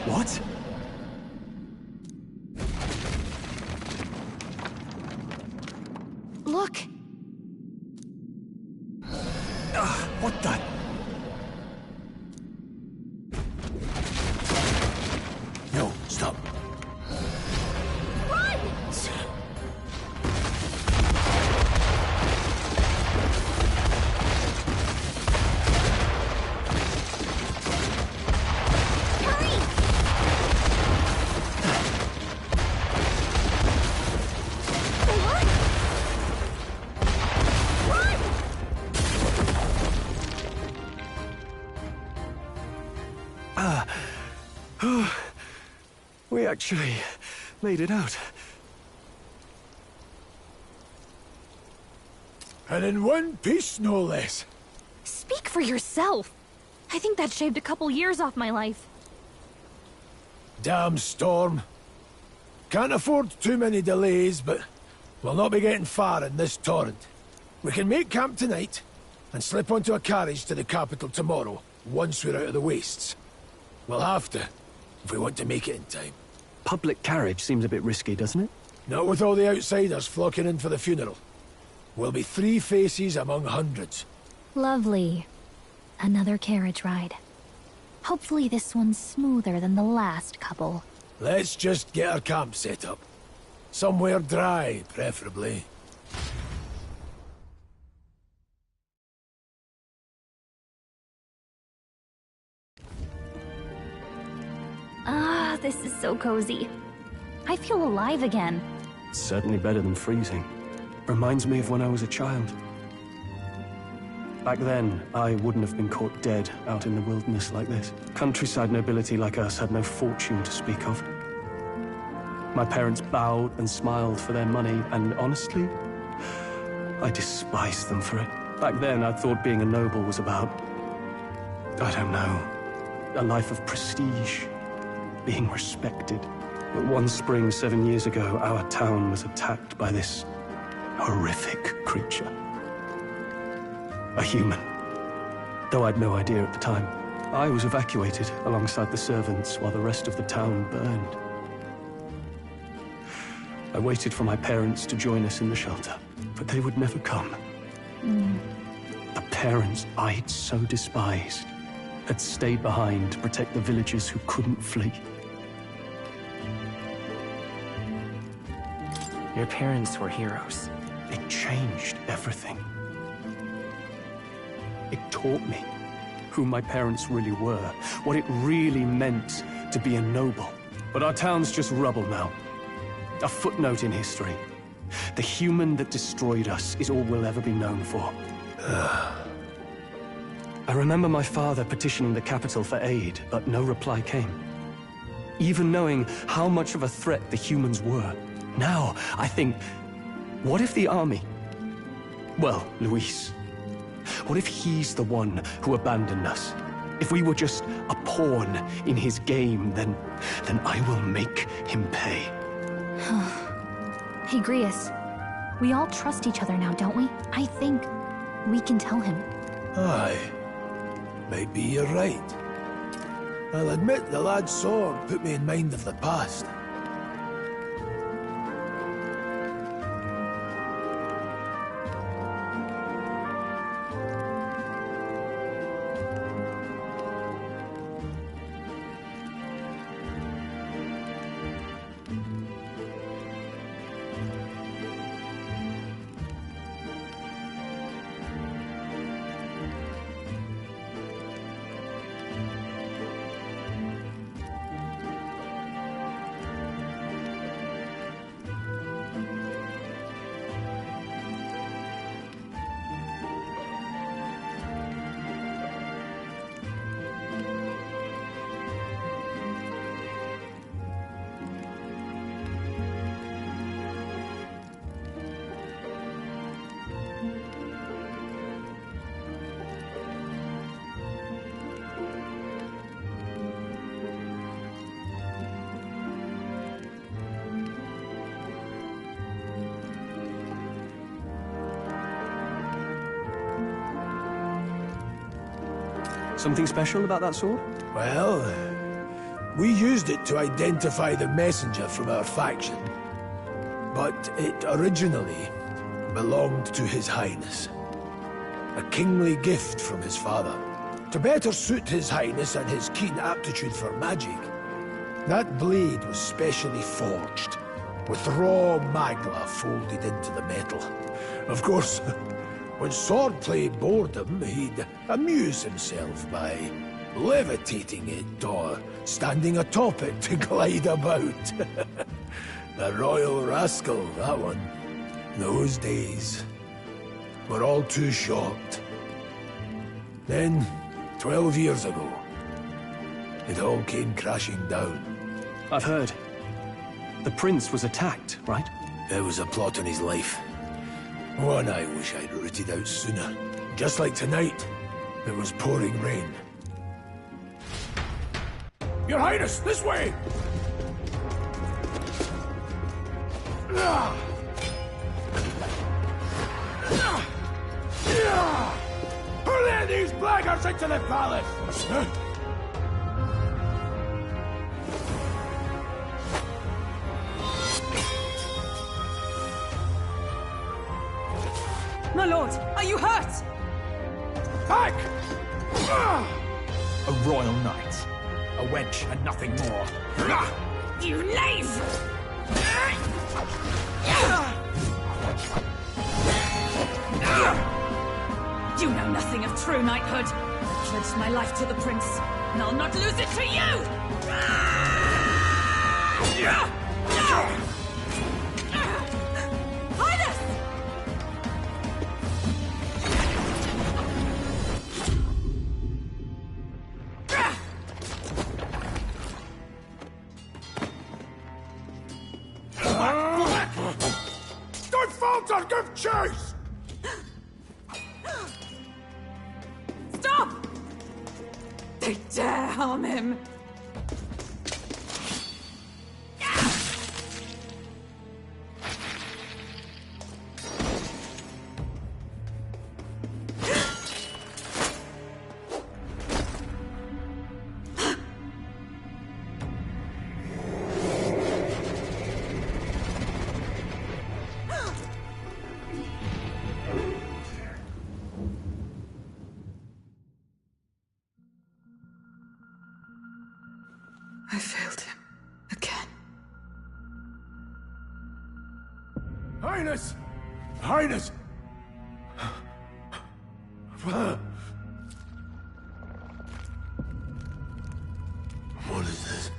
What? Look! What the? No, stop. Run! Hurry! What? Run! We actually made it out. And in one piece, no less. Speak for yourself. I think that shaved a couple years off my life. Damn storm. Can't afford too many delays, but we'll not be getting far in this torrent. We can make camp tonight, and slip onto a carriage to the capital tomorrow, once we're out of the wastes. We'll have to, if we want to make it in time. Public carriage seems a bit risky, doesn't it? Not with all the outsiders flocking in for the funeral. We'll be 3 faces among hundreds. Lovely. Another carriage ride. Hopefully this one's smoother than the last couple. Let's just get our camp set up. Somewhere dry, preferably. Ah, this is so cozy. I feel alive again. It's certainly better than freezing. Reminds me of when I was a child. Back then, I wouldn't have been caught dead out in the wilderness like this. Countryside nobility like us had no fortune to speak of. My parents bowed and smiled for their money, and honestly, I despised them for it. Back then, I thought being a noble was about, I don't know, a life of prestige, being respected. But one spring 7 years ago, our town was attacked by this horrific creature. A human. Though I'd no idea at the time. I was evacuated alongside the servants while the rest of the town burned. I waited for my parents to join us in the shelter, but they would never come. The parents I'd so despised had stayed behind to protect the villagers who couldn't flee. Your parents were heroes. It changed everything. It taught me who my parents really were, what it really meant to be a noble. But our town's just rubble now. A footnote in history. The human that destroyed us is all we'll ever be known for. I remember my father petitioning the capital for aid, but no reply came. Even knowing how much of a threat the humans were. Now, I think, what if the army? Well, Luis. What if he's the one who abandoned us? If we were just a pawn in his game, then I will make him pay. Hey, Grius. We all trust each other now, don't we? I think we can tell him. Aye. Maybe you're right. I'll admit the lad's sword put me in mind of the past. Something special about that sword? Well, We used it to identify the messenger from our faction. But it originally belonged to His Highness. A kingly gift from his father. To better suit His Highness and his keen aptitude for magic, that blade was specially forged, with raw magla folded into the metal. Of course, when swordplay bored him, he'd amuse himself by levitating it or standing atop it to glide about. A royal rascal, that one. Those days were all too short. Then, 12 years ago, it all came crashing down. I've heard. The prince was attacked, right? There was a plot on his life. One I wish I'd rooted out sooner. Just like tonight, it was pouring rain. Your Highness, this way! Hurry these blackguards into the palace! My lord, are you hurt? Back! A royal knight. A wench and nothing more. You knave! You know nothing of true knighthood. I pledged my life to the prince, and I'll not lose it to you! Highness! Don't falter! Give chase! Stop! They dare harm him! I failed him. Again. Highness! Highness! What is this?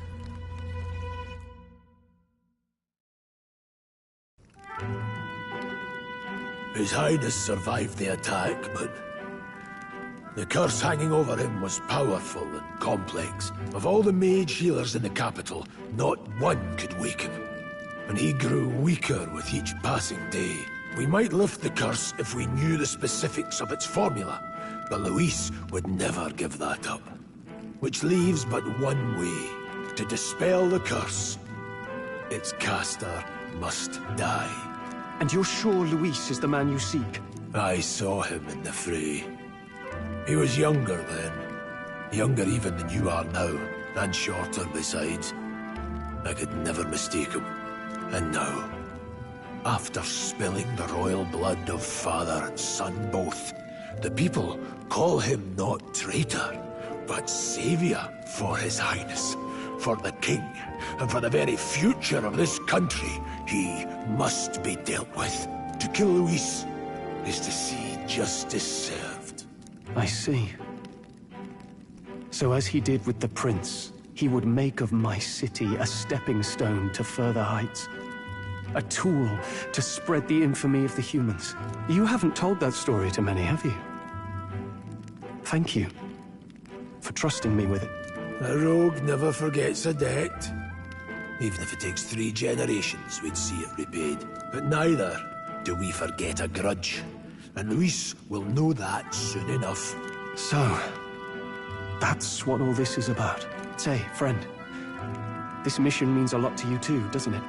His Highness survived the attack, but the curse hanging over him was powerful and complex. Of all the mage healers in the capital, not one could wake him. And he grew weaker with each passing day. We might lift the curse if we knew the specifics of its formula, but Luis would never give that up. Which leaves but one way to dispel the curse. Its caster must die. And you're sure Luis is the man you seek? I saw him in the fray. He was younger then. Younger even than you are now, and shorter besides. I could never mistake him. And now, after spilling the royal blood of father and son both, the people call him not traitor, but savior for His Highness, for the king, and for the very future of this country. He must be dealt with. To kill Luis is to see justice served. I see. So as he did with the prince, he would make of my city a stepping stone to further heights. A tool to spread the infamy of the humans. You haven't told that story to many, have you? Thank you for trusting me with it. A rogue never forgets a debt. Even if it takes 3 generations, we'd see it repaid. But neither do we forget a grudge. And Luis will know that soon enough. So, that's what all this is about. Say, friend, this mission means a lot to you too, doesn't it?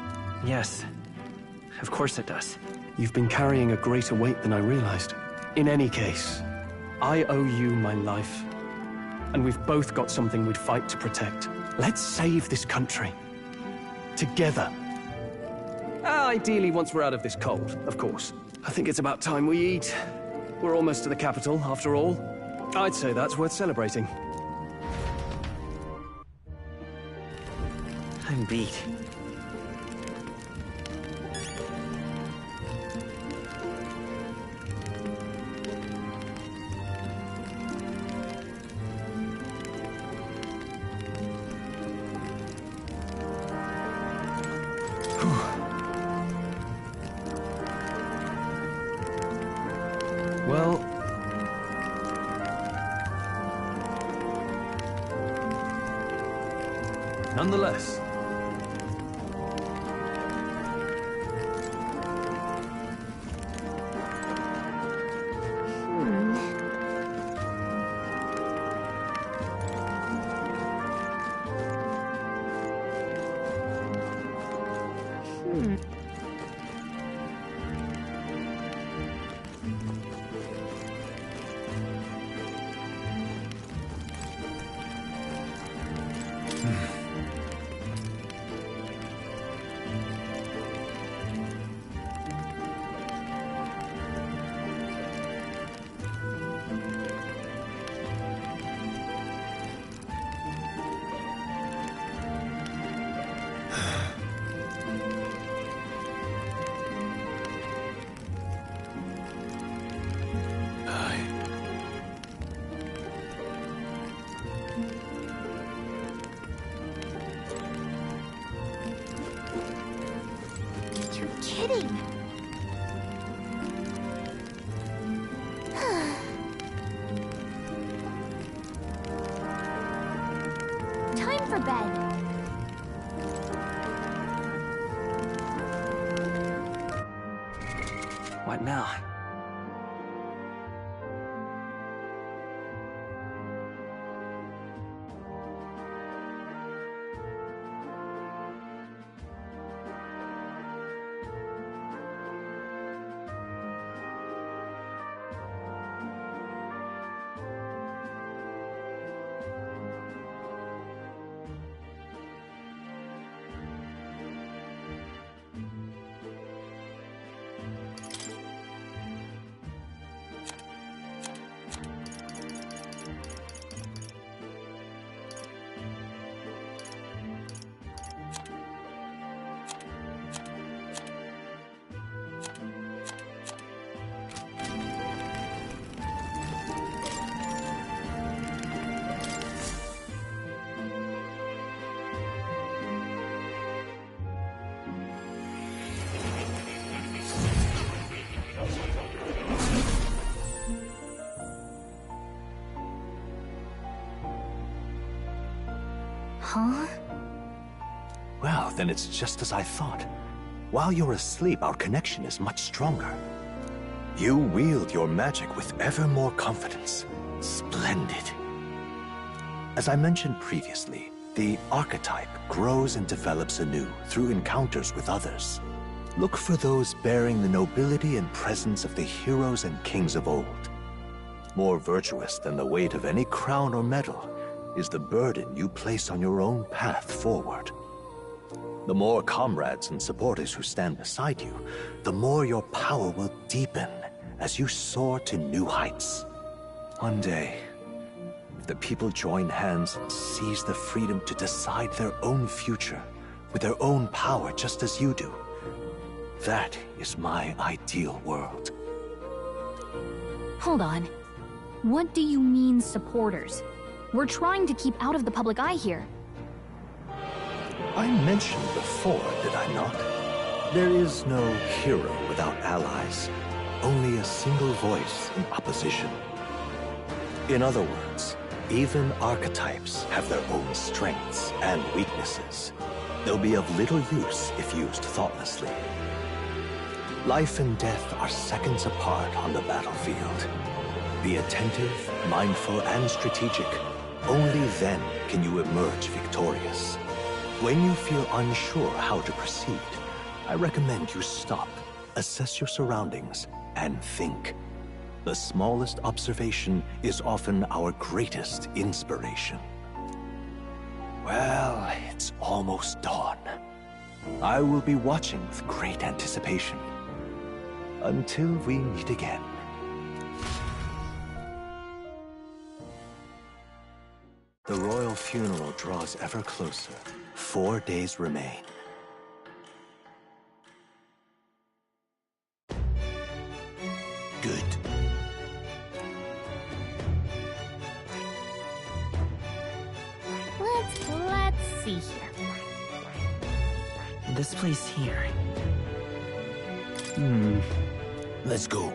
Yes. Of course it does. You've been carrying a greater weight than I realized. In any case, I owe you my life. And we've both got something we'd fight to protect. Let's save this country. Together. Ideally, once we're out of this cold, of course. I think it's about time we eat. We're almost to the capital, after all. I'd say that's worth celebrating. I'm beat. Well... nonetheless... You're kidding! Time for bed. What now? Huh? Well, then it's just as I thought. While you're asleep, our connection is much stronger. You wield your magic with ever more confidence. Splendid. As I mentioned previously, the archetype grows and develops anew through encounters with others. Look for those bearing the nobility and presence of the heroes and kings of old. More virtuous than the weight of any crown or medal is the burden you place on your own path forward. The more comrades and supporters who stand beside you, the more your power will deepen as you soar to new heights. One day, if the people join hands and seize the freedom to decide their own future with their own power just as you do, that is my ideal world. Hold on. What do you mean, supporters? We're trying to keep out of the public eye here. I mentioned before, did I not? There is no hero without allies, only a single voice in opposition. In other words, even archetypes have their own strengths and weaknesses. They'll be of little use if used thoughtlessly. Life and death are seconds apart on the battlefield. Be attentive, mindful, and strategic. Only then can you emerge victorious. When you feel unsure how to proceed, I recommend you stop, assess your surroundings, and think. The smallest observation is often our greatest inspiration. Well, it's almost dawn. I will be watching with great anticipation. Until we meet again. The royal funeral draws ever closer. 4 days remain. Good. Let's see here. This place here. Let's go.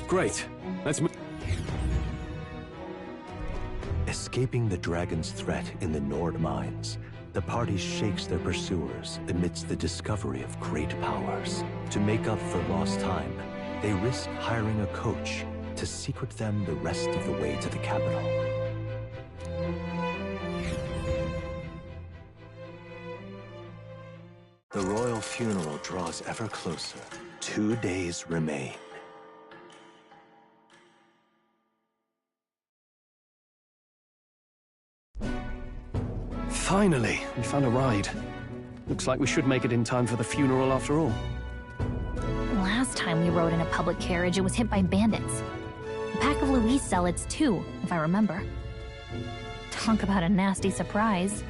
Great. Let's move. Escaping the dragon's threat in the Nord mines, the party shakes their pursuers amidst the discovery of great powers. To make up for lost time, they risk hiring a coach to secret them the rest of the way to the capital. The royal funeral draws ever closer. 2 days remain. Finally, we found a ride. Looks like we should make it in time for the funeral after all. Last time we rode in a public carriage, it was hit by bandits. A pack of Louise zealots, too, if I remember. Talk about a nasty surprise.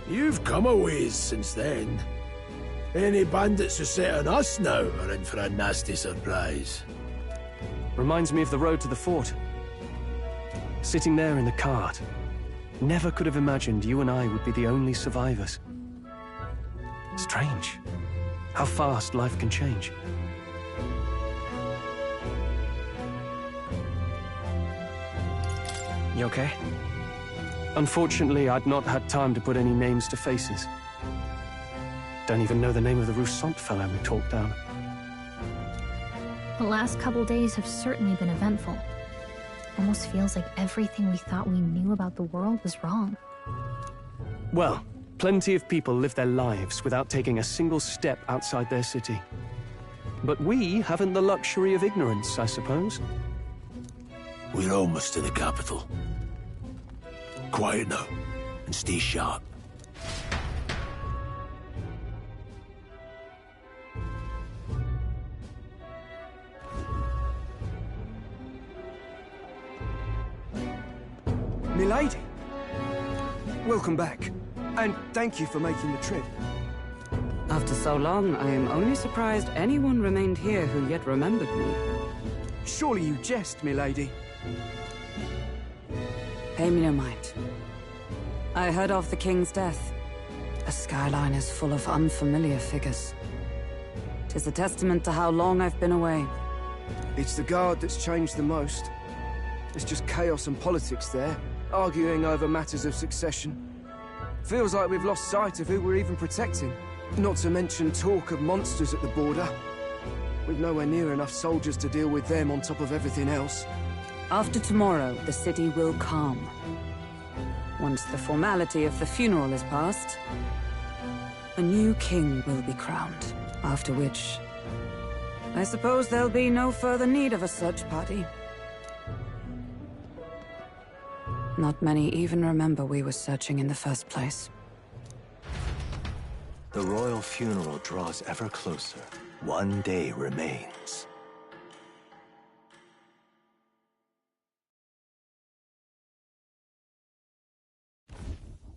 You've come a ways since then. Any bandits who set on us now are in for a nasty surprise. Reminds me of the road to the fort. Sitting there in the cart. Never could have imagined you and I would be the only survivors. Strange. How fast life can change. You okay? Unfortunately, I'd not had time to put any names to faces. Don't even know the name of the Roussant fellow we talked down. The last couple days have certainly been eventful. Almost feels like everything we thought we knew about the world was wrong. Well, plenty of people live their lives without taking a single step outside their city. But we haven't the luxury of ignorance, I suppose. We're almost to the capital. Quiet now, and stay sharp. Milady, welcome back, and thank you for making the trip. After so long, I am only surprised anyone remained here who yet remembered me. Surely you jest, milady. Pay me no mind. I heard of the king's death. The skyline is full of unfamiliar figures. 'Tis a testament to how long I've been away. It's the guard that's changed the most. It's just chaos and politics there, arguing over matters of succession. Feels like we've lost sight of who we're even protecting. Not to mention talk of monsters at the border. We've nowhere near enough soldiers to deal with them on top of everything else. After tomorrow, the city will calm. Once the formality of the funeral is past, a new king will be crowned. After which, I suppose there'll be no further need of a search party. Not many even remember we were searching in the first place. The royal funeral draws ever closer. 1 day remains.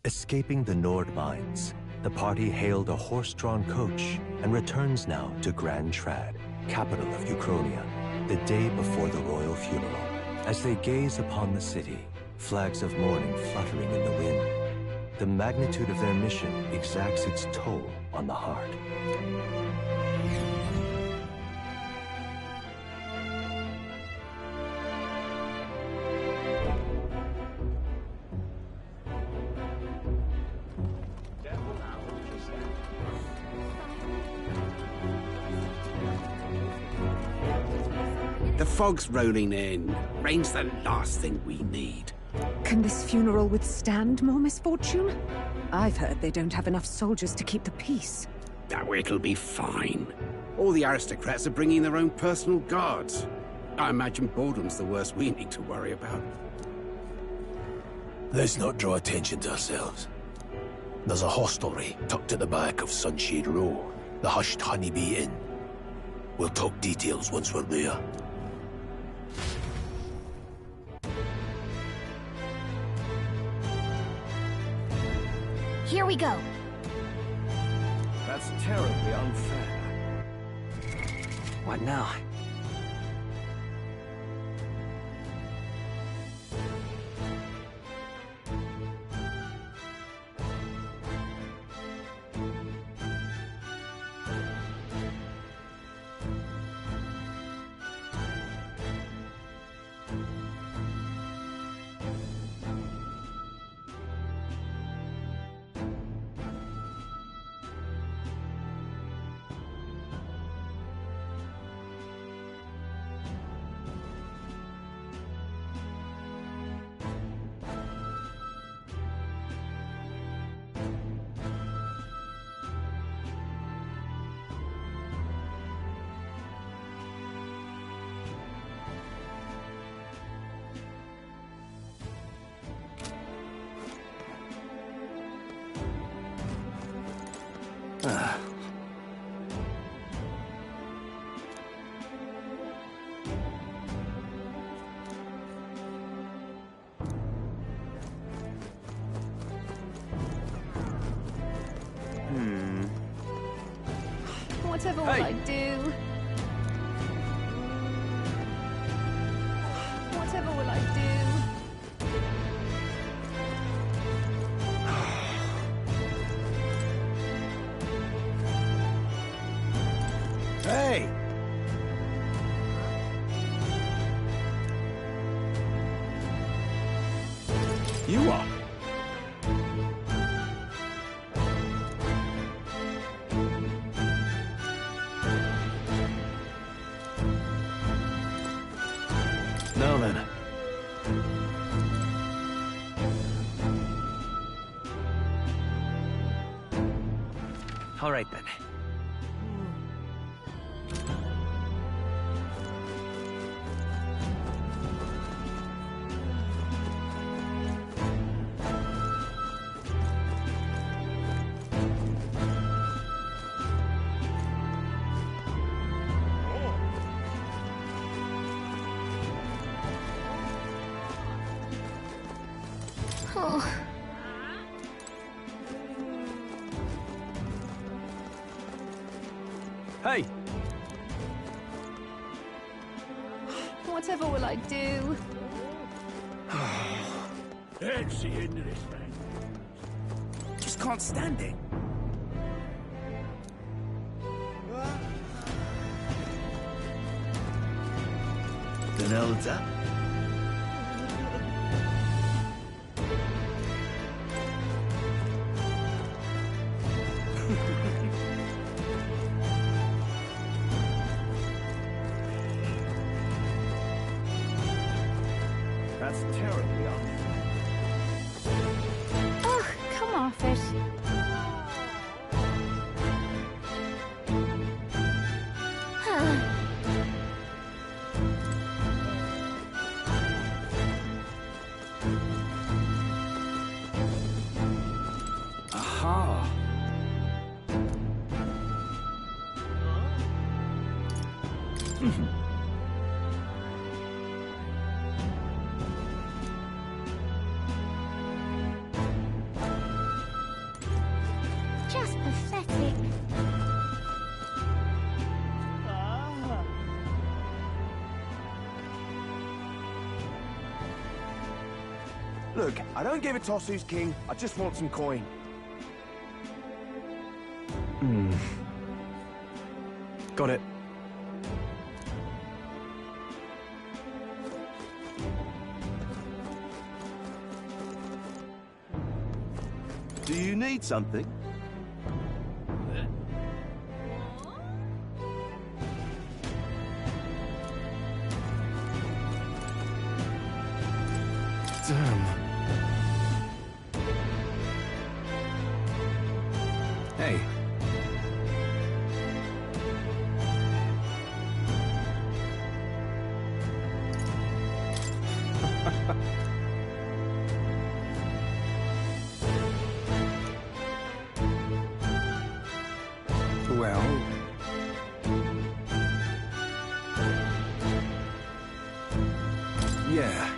Escaping the Nord mines, the party hailed a horse-drawn coach and returns now to Grand Trad, capital of Uchronia, the day before the royal funeral. As they gaze upon the city, flags of mourning fluttering in the wind, the magnitude of their mission exacts its toll on the heart. The fog's rolling in. Rain's the last thing we need. Can this funeral withstand more misfortune? I've heard they don't have enough soldiers to keep the peace. Oh, it'll be fine. All the aristocrats are bringing their own personal guards. I imagine boredom's the worst we need to worry about. Let's not draw attention to ourselves. There's a hostelry tucked at the back of Sunshade Row, the Hushed Honeybee Inn. We'll talk details once we're there. Here we go. That's terribly unfair. What now? Whatever will I do? Whatever will I do? Hey! You are. Now then. All right then. Oh. Hey! Whatever will I do? That's the end of this, man. Just can't stand it. The hell's that? That's terribly unfair. Oh, come off it. Aha! Just pathetic. Look, I don't give a toss who's king. I just want some coin. Got it. Do you need something? Damn. Hey. Well... yeah.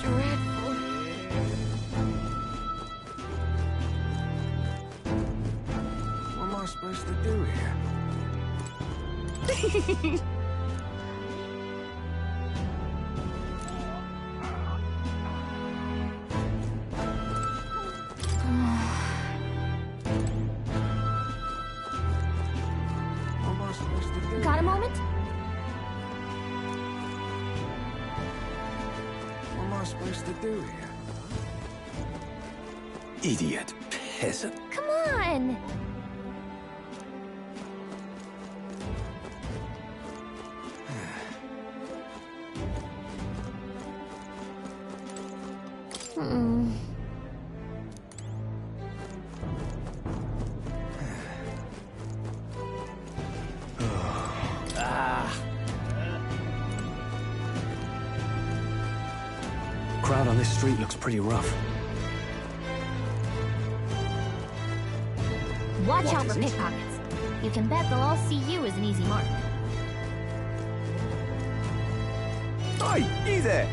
Dreadful. What am I supposed to do here? Got a moment? What am I supposed to do here? Idiot peasant. Come on! Crowd on this street looks pretty rough. Watch out for pickpockets. You can bet they'll all see you as an easy mark. Hey, you there!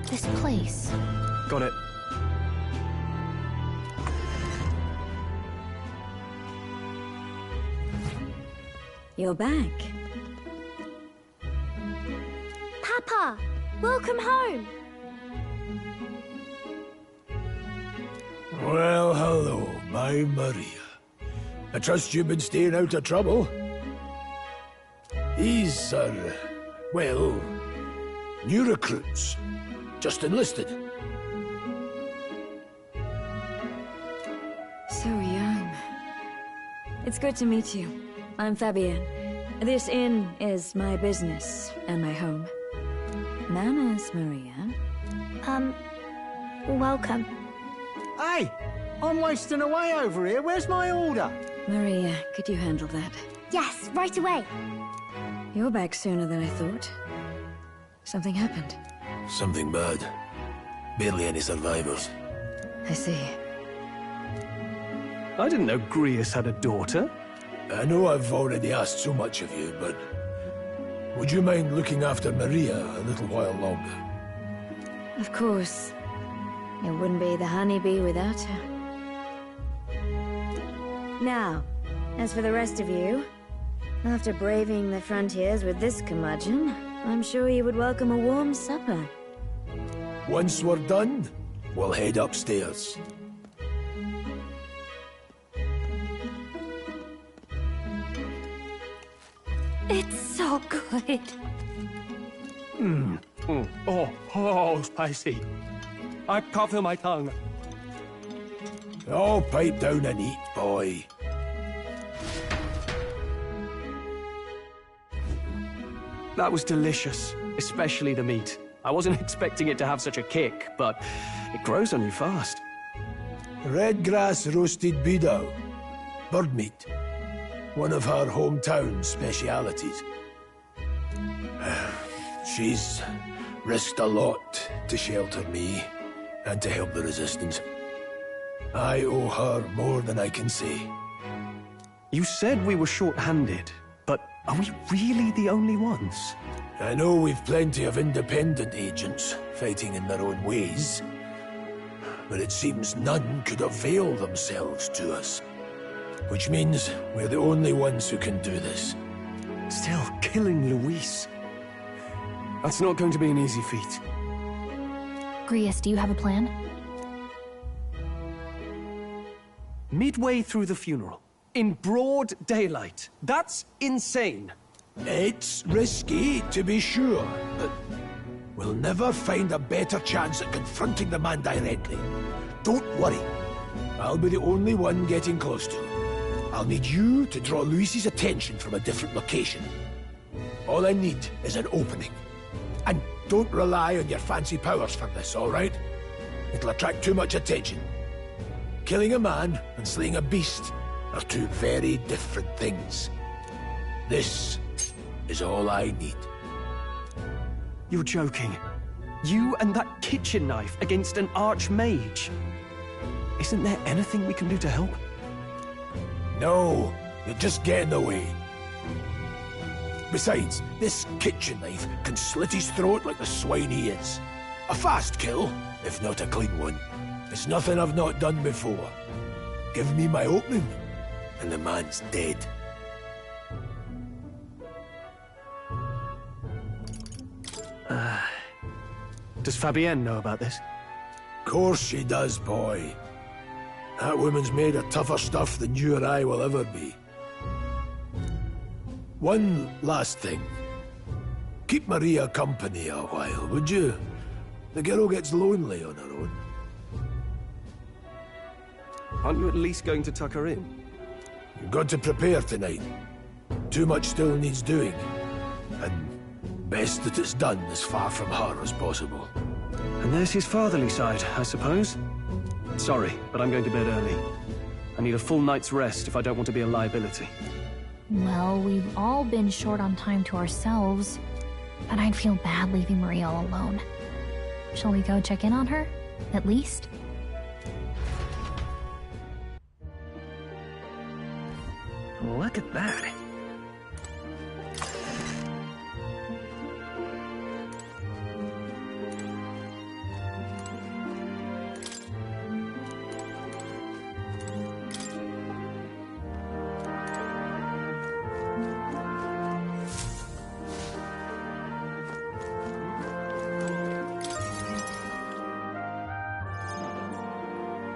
This place. Got it. You're back. Papa! Welcome home! Well, hello, my Maria. I trust you've been staying out of trouble. These are, well, new recruits. Just enlisted. So young. It's good to meet you. I'm Fabienne. This inn is my business and my home. Manners, Maria. Welcome. Hey! I'm wasting away over here. Where's my order? Maria, could you handle that? Yes, right away. You're back sooner than I thought. Something happened. Something bad. Barely any survivors. I see. I didn't know Grius had a daughter. I know I've already asked so much of you, but... would you mind looking after Maria a little while longer? Of course. It wouldn't be the honeybee without her. Now, as for the rest of you, after braving the frontiers with this curmudgeon, I'm sure you would welcome a warm supper. Once we're done, we'll head upstairs. It's so good. Oh, spicy. I can't feel my tongue. Oh, pipe down and eat, boy. That was delicious, especially the meat. I wasn't expecting it to have such a kick, but it grows on you fast. Red grass roasted beedou. Bird meat. One of her hometown specialities. She's risked a lot to shelter me and to help the resistance. I owe her more than I can say. You said we were short-handed, but are we really the only ones? I know we've plenty of independent agents fighting in their own ways, but it seems none could avail themselves to us. Which means we're the only ones who can do this. Still, killing Luis. That's not going to be an easy feat. Grius, do you have a plan? Midway through the funeral, in broad daylight. That's insane. It's risky, to be sure, but We'll never find a better chance at confronting the man directly. Don't worry. I'll be the only one getting close to him. I'll need you to draw Luis's attention from a different location. All I need is an opening. And don't rely on your fancy powers for this, all right? It'll attract too much attention. Killing a man and slaying a beast are two very different things. This is all I need. You're joking. You and that kitchen knife against an archmage. Isn't there anything we can do to help? No, you'll just get in the way. Besides, this kitchen knife can slit his throat like the swine he is. A fast kill, if not a clean one. It's nothing I've not done before. Give me my opening, and the man's dead. Does Fabienne know about this? Course she does, boy. That woman's made of tougher stuff than you or I will ever be. One last thing. Keep Maria company a while, would you? The girl gets lonely on her own. Aren't you at least going to tuck her in? You've got to prepare tonight. Too much still needs doing. And best that it's done as far from her as possible. And there's his fatherly side, I suppose. Sorry, but I'm going to bed early. I need a full night's rest if I don't want to be a liability. Well, we've all been short on time to ourselves, but I'd feel bad leaving Maria all alone. Shall we go check in on her, at least? Look at that.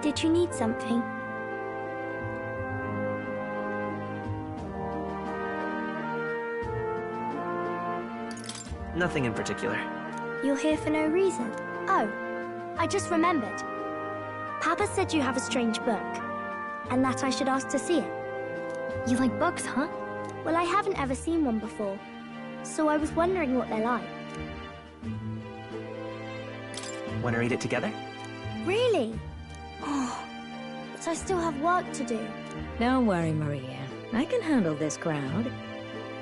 Did you need something? Nothing in particular. You're here for no reason. Oh, I just remembered. Papa said you have a strange book, and that I should ask to see it. You like books, huh? Well, I haven't ever seen one before, so I was wondering what they're like. Want to read it together? Really? Oh, but I still have work to do. Don't worry, Maria. I can handle this crowd.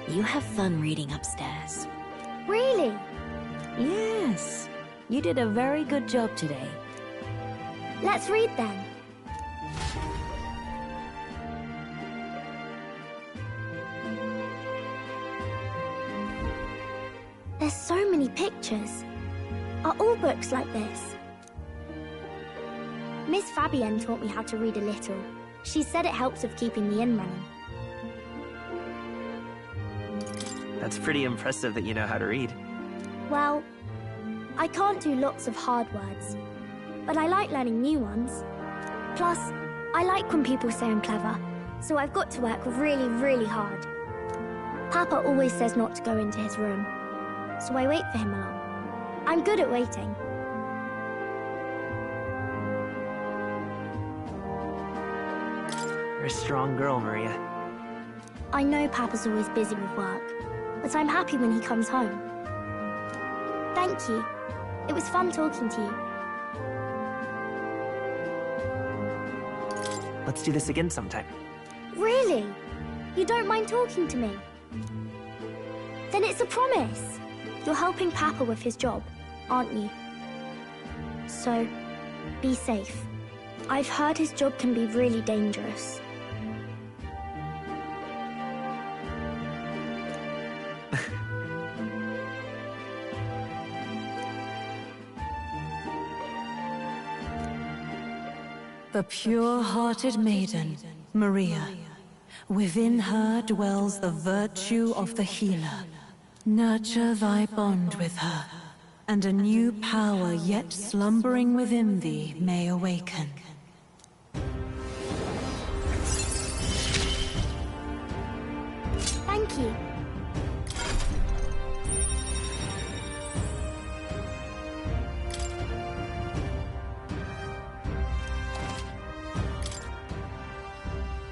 You have fun reading upstairs. Really? Yes. You did a very good job today. Let's read then. There's so many pictures. Are all books like this? Miss Fabienne taught me how to read a little. She said it helps with keeping the inn running. That's pretty impressive that you know how to read. Well, I can't do lots of hard words, but I like learning new ones. Plus, I like when people say I'm clever, so I've got to work really, really hard. Papa always says not to go into his room, so I wait for him along. I'm good at waiting. You're a strong girl, Maria. I know Papa's always busy with work, but I'm happy when he comes home. Thank you. It was fun talking to you. Let's do this again sometime. Really? You don't mind talking to me? Then it's a promise. You're helping Papa with his job, aren't you? So, be safe. I've heard his job can be really dangerous. The pure-hearted maiden, Maria. Within her dwells the virtue of the healer. Nurture thy bond with her, and a new power yet slumbering within thee may awaken. Thank you.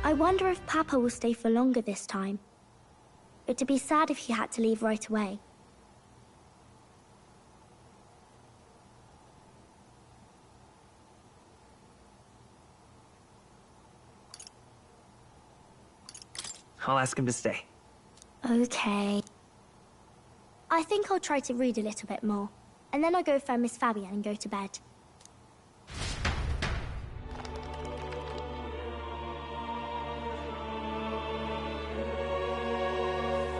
I wonder if Papa will stay for longer this time. It'd be sad if he had to leave right away. I'll ask him to stay. Okay. I think I'll try to read a little bit more, and then I'll go find Miss Fabienne and go to bed.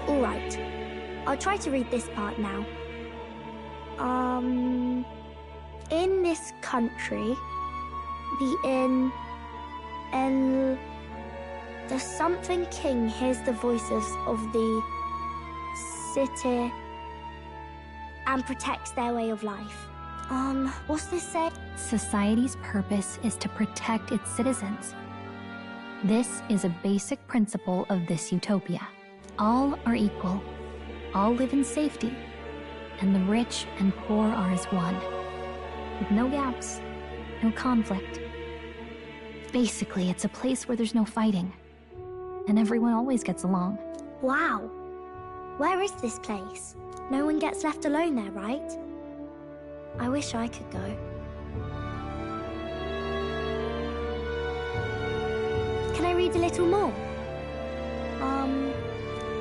Alright. I'll try to read this part now. In this country, the something king hears the voices of the city and protects their way of life. What's this say? Society's purpose is to protect its citizens. This is a basic principle of this utopia. All are equal, all live in safety, and the rich and poor are as one, with no gaps, no conflict. Basically, it's a place where there's no fighting, and everyone always gets along. Wow. Where is this place? No one gets left alone there, right? I wish I could go. Can I read a little more?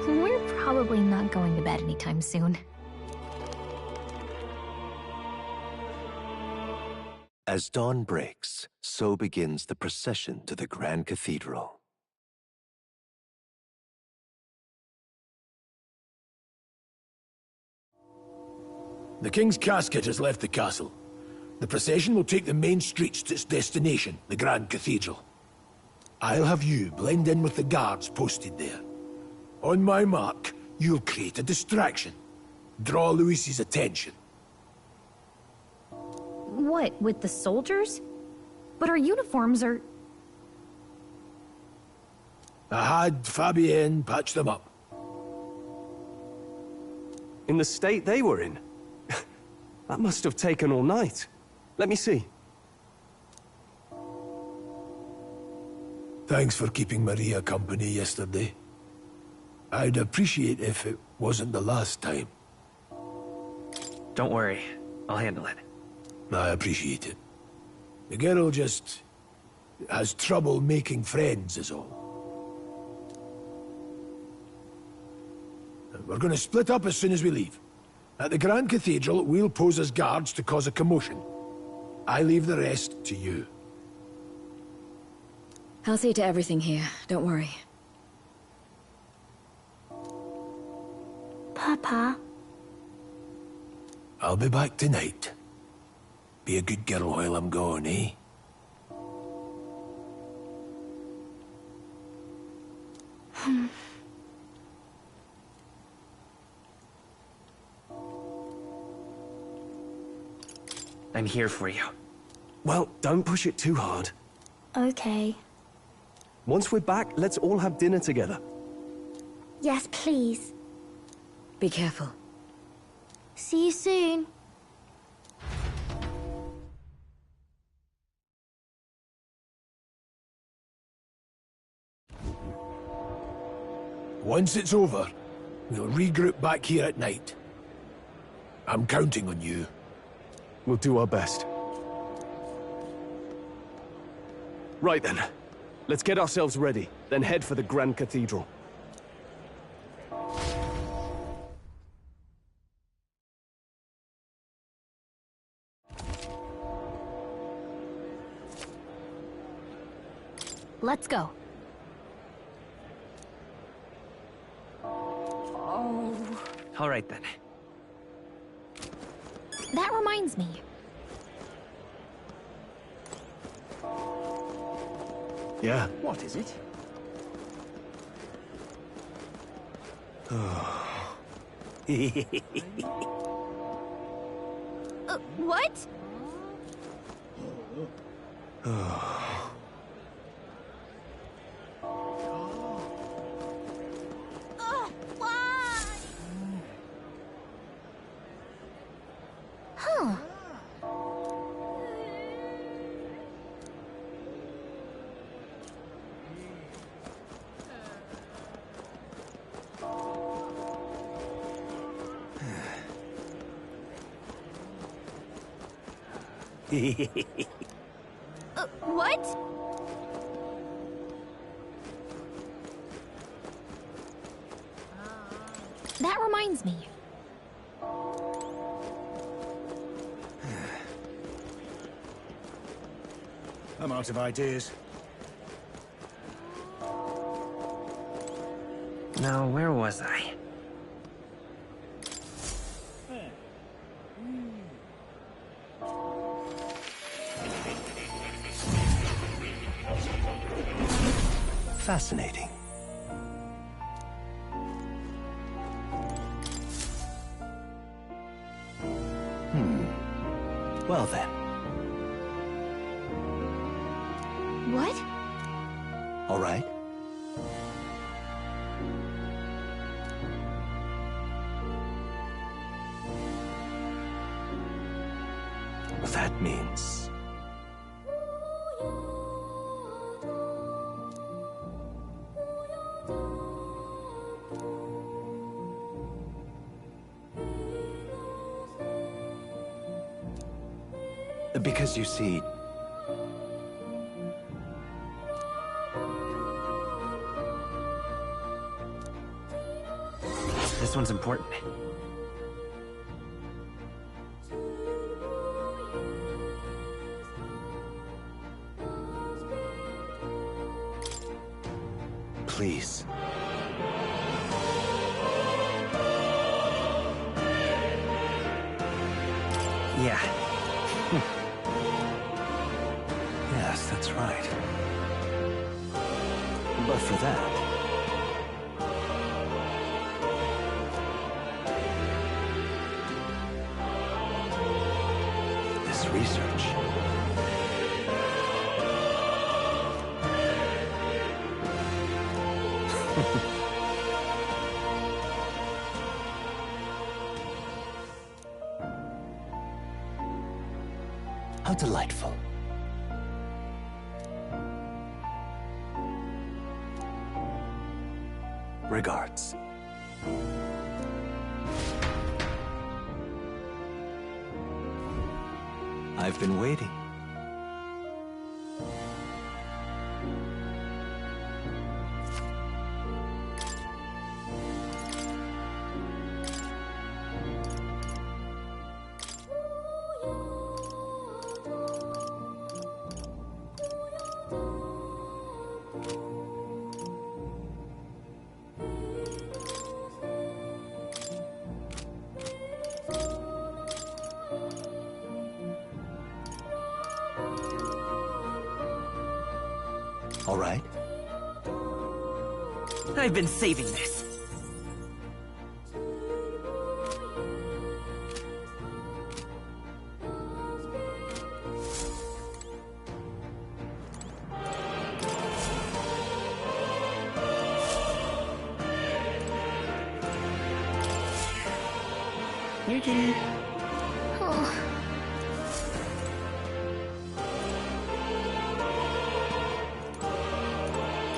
We're probably not going to bed anytime soon. As dawn breaks, so begins the procession to the Grand Cathedral. The King's casket has left the castle. The procession will take the main streets to its destination, the Grand Cathedral. I'll have you blend in with the guards posted there. On my mark, you'll create a distraction. Draw Louis's attention. What, with the soldiers? But our uniforms are... I had Fabienne patch them up. In the state they were in? That must have taken all night. Let me see. Thanks for keeping Maria company yesterday. I'd appreciate if it wasn't the last time. Don't worry. I'll handle it. I appreciate it. The girl just has trouble making friends is all. We're gonna split up as soon as we leave. At the Grand Cathedral, we'll pose as guards to cause a commotion. I leave the rest to you. I'll see to everything here, don't worry. Papa? I'll be back tonight. Be a good girl while I'm gone, eh? I'm here for you. Well, don't push it too hard. Okay. Once we're back, let's all have dinner together. Yes, please. Be careful. See you soon. Once it's over, we'll regroup back here at night. I'm counting on you. We'll do our best. Right then. Let's get ourselves ready, then head for the Grand Cathedral. Let's go. All right then. That reminds me. Yeah. What is it? What? Huh. What? That reminds me. I'm out of ideas. Now, where was I? Fascinating. Well then. What? All right. That means... Because you see... This one's important. Please. Yeah. Yes, that's right. But for that... this research... How delightful. Regards. I've been waiting. All right. I've been saving this. You're dead.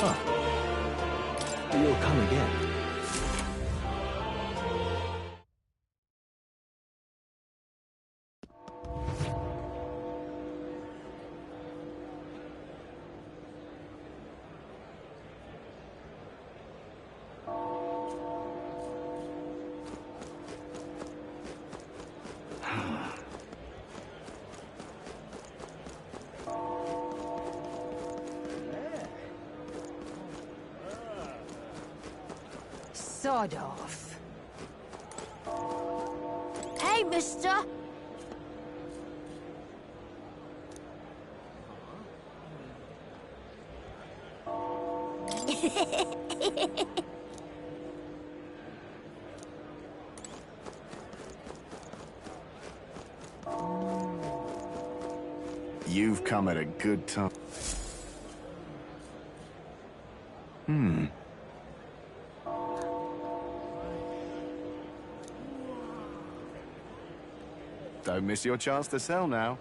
Oh. You'll come again. Sod off. Hey, mister! You've come at a good time. Don't miss your chance to sell now.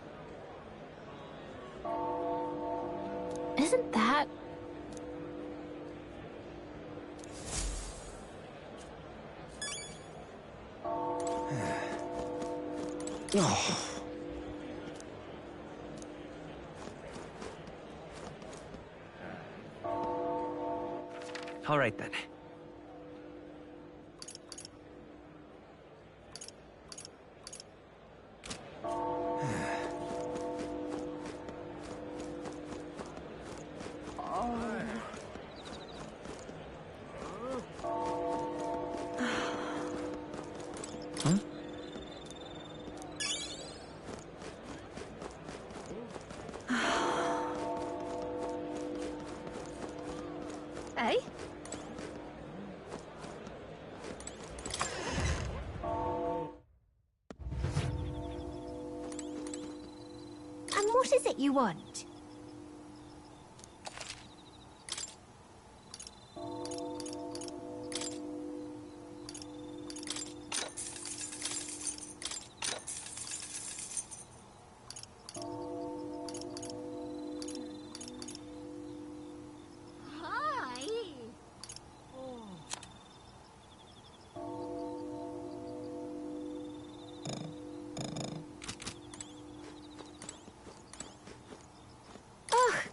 Isn't that... All right, then. Eh? And what is it you want?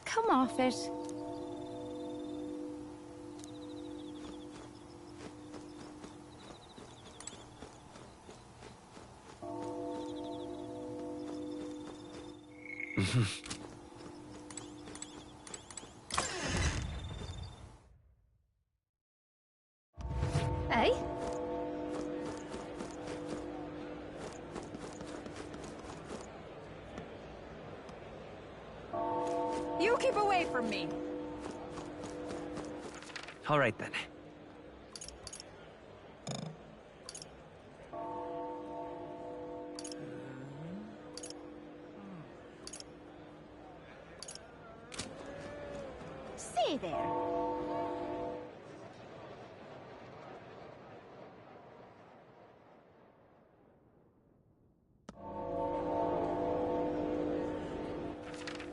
Come off it. Eh? You keep away from me. All right, then. Stay there.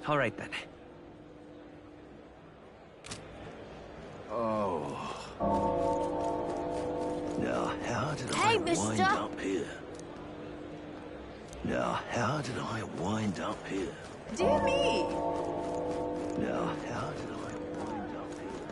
All right, then. Oh. Now, how did Hey, I wind mister. up here? Now, how did I wind up here? Dear me! Now, how did I wind up here?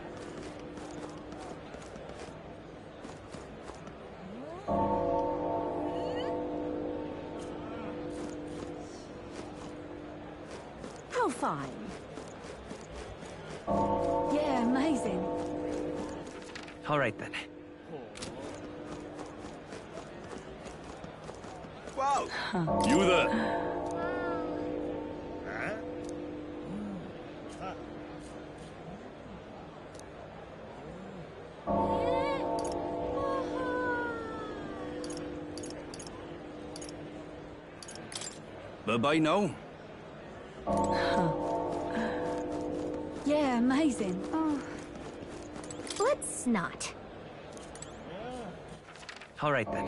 How fine. Yeah, amazing. All right, then. Whoa! You there! Bye-bye now. Yeah, amazing. Oh. Let's not. All right, then.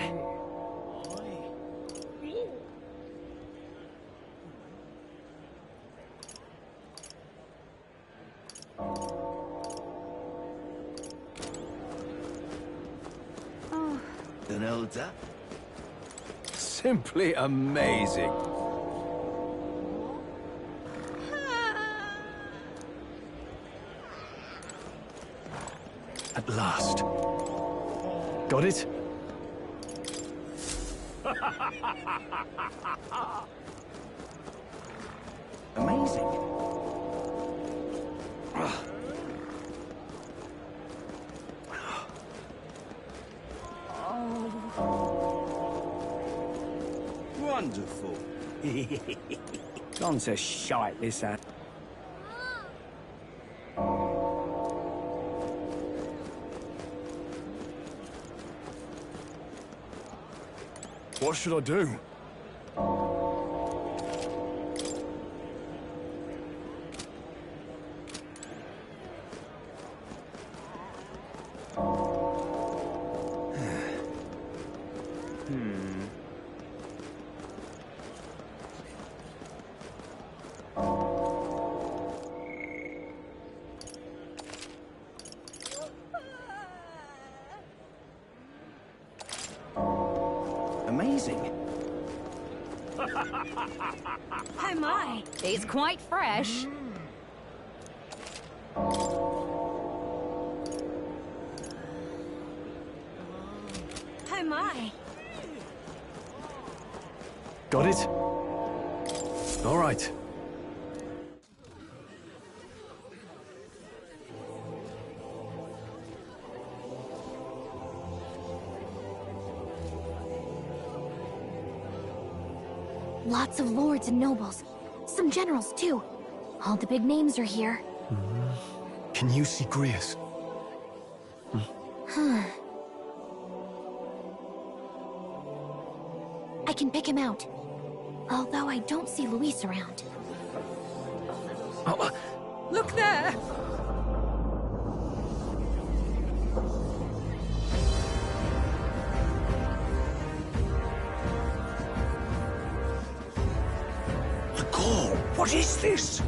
An elder? Simply amazing. At last. Got it? Amazing. Wonderful. Gone to shite, this ad. What should I do? Amazing. Oh my! It's quite fresh. my. Got it? All right. Lots of lords and nobles. Some generals, too. All the big names are here. Can you see Grius? I can pick him out. Although I don't see Luis around. Look there! The Gaul! What is this?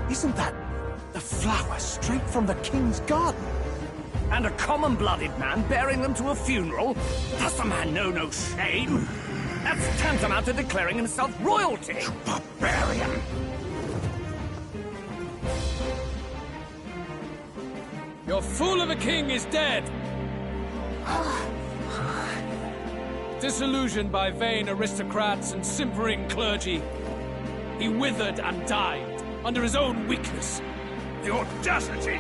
Isn't that the flower straight from the king's garden? And a common-blooded man bearing them to a funeral? Does the man know no shame? That's tantamount to declaring himself royalty! You barbarian! Your fool of a king is dead! Disillusioned by vain aristocrats and simpering clergy, he withered and died under his own weakness. The audacity!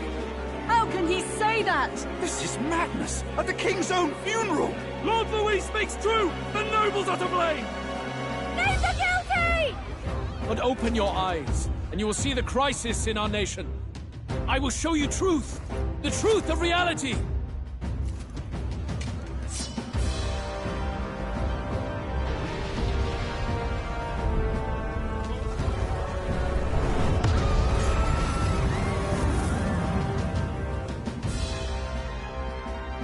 How can he say that? This is madness! At the king's own funeral! Lord Louis speaks true! The nobles are to blame! Names are guilty! But open your eyes, and you will see the crisis in our nation. I will show you truth, the truth of reality.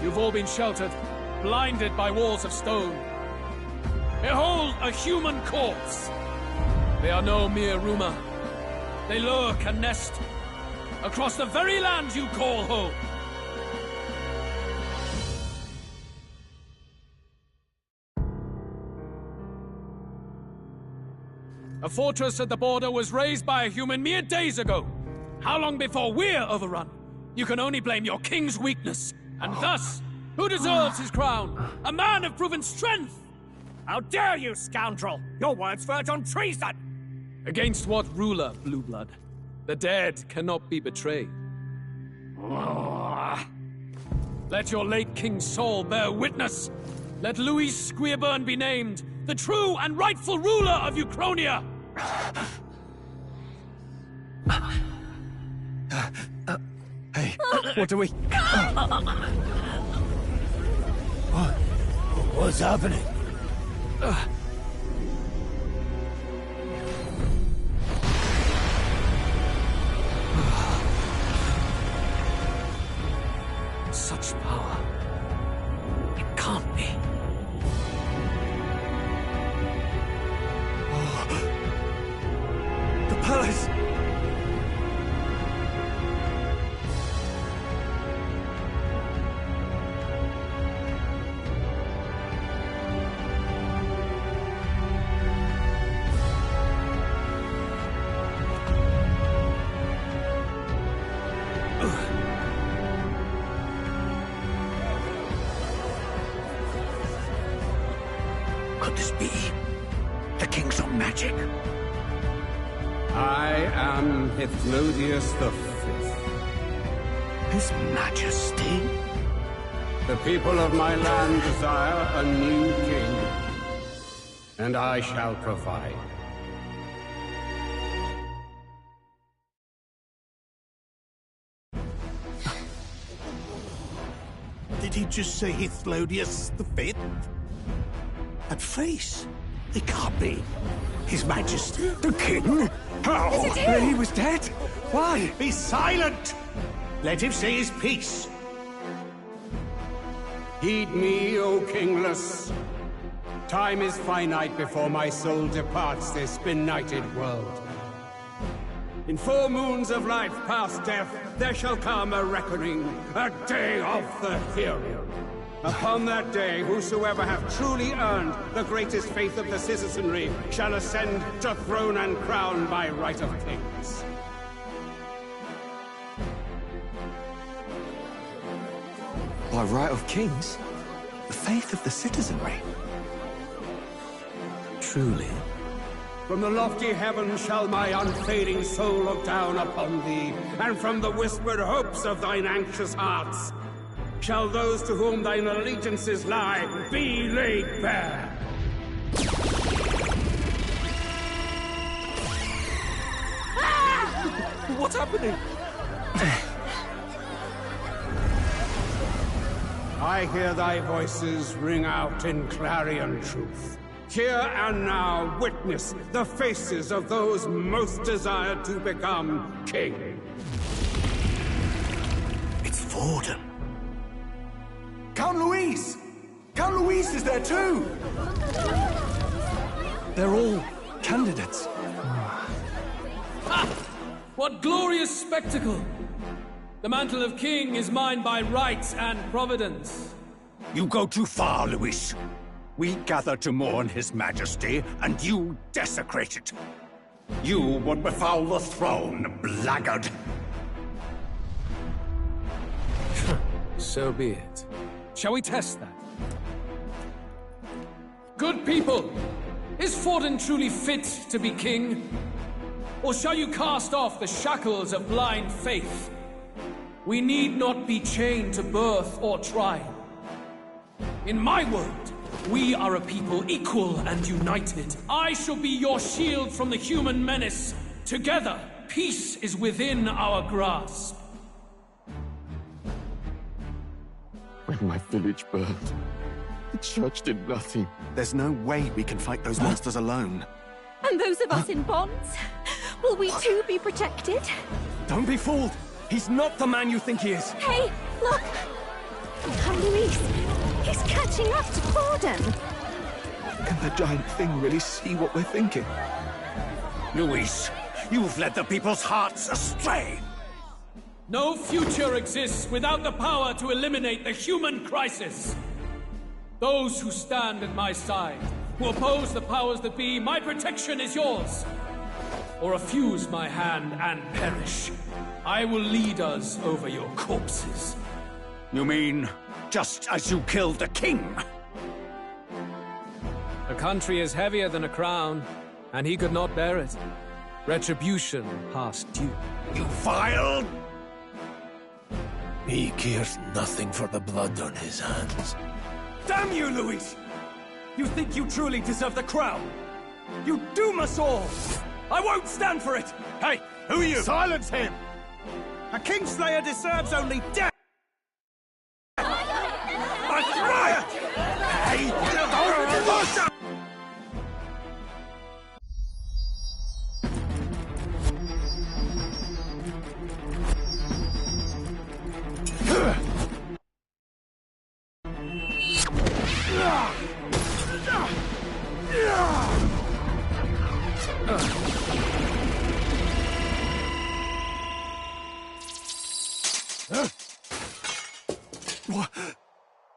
You've all been sheltered, blinded by walls of stone. Behold a human corpse! They are no mere rumor. They lurk and nest across the very land you call home. A fortress at the border was raised by a human mere days ago. How long before we're overrun? You can only blame your king's weakness. And thus, who deserves his crown? A man of proven strength! How dare you, scoundrel! Your words verge on treason! Against what ruler, Blueblood? The dead cannot be betrayed. Let your late king's soul bear witness. Let Louis Squeerburn be named the true and rightful ruler of Uchronia! Hey, what do we... What's happening? Such power. It can't be. The palace! Could this be the king's own magic? I am Hithlodius V. His Majesty? The people of my land desire a new king, and I shall provide. Did he just say Hithlodius V? That face? It can't be. His Majesty, the King? How? Is it him? He was dead? Why? Be silent! Let him say his piece. Heed me, O kingless. Time is finite before my soul departs this benighted world. In 4 moons of life past death, there shall come a reckoning, a day of the hero. Upon that day, whosoever hath truly earned the greatest faith of the citizenry shall ascend to throne and crown by right of kings. By right of kings? The faith of the citizenry? Truly? From the lofty heavens shall my unfading soul look down upon thee, and from the whispered hopes of thine anxious hearts shall those to whom thine allegiances lie be laid bare. What's happening? I hear thy voices ring out in clarion truth. Here and now witness the faces of those most desired to become king. It's Vorden. Count Louise! Count Louise is there too! They're all candidates. Ha! What glorious spectacle! The mantle of king is mine by right and providence. You go too far, Louis. We gather to mourn his majesty, and you desecrate it. You would befoul the throne, blackguard. So be it. Shall we test that? Good people, is Vorden truly fit to be king? Or shall you cast off the shackles of blind faith? We need not be chained to birth or trial. In my world, we are a people equal and united. I shall be your shield from the human menace. Together, peace is within our grasp. When my village burned, the church did nothing. There's no way we can fight those monsters alone. And those of us in bonds? Will we too be protected? Don't be fooled! He's not the man you think he is! Hey, look! Count Louise! He's catching up to Vorden! Can the giant thing really see what we're thinking? Louis, you've led the people's hearts astray! No future exists without the power to eliminate the human crisis. Those who stand at my side, who oppose the powers that be, my protection is yours. Or refuse my hand and perish. I will lead us over your corpses. You mean, just as you killed the king? A country is heavier than a crown, and he could not bear it. Retribution past due. You vile... He cares nothing for the blood on his hands. Damn you, Louis! You think you truly deserve the crown? You doom us all! I won't stand for it! Hey, who are you? Silence him! A Kingslayer deserves only death! A riot! Hey!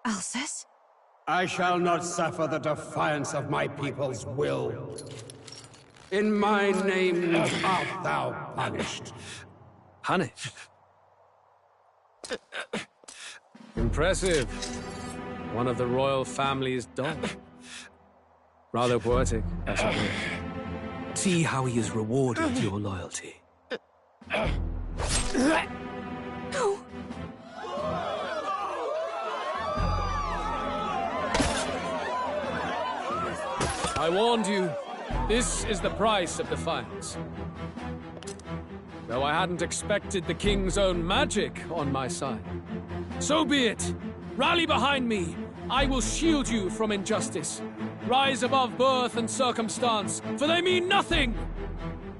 Alcest? I shall not suffer the defiance of my people's will. In my name art thou punished. Punished? Impressive. One of the royal family's dog. Rather poetic, I suppose. See how he has rewarded your loyalty. No. I warned you. This is the price of defiance. Though I hadn't expected the king's own magic on my side. So be it. Rally behind me. I will shield you from injustice. Rise above birth and circumstance, for they mean nothing!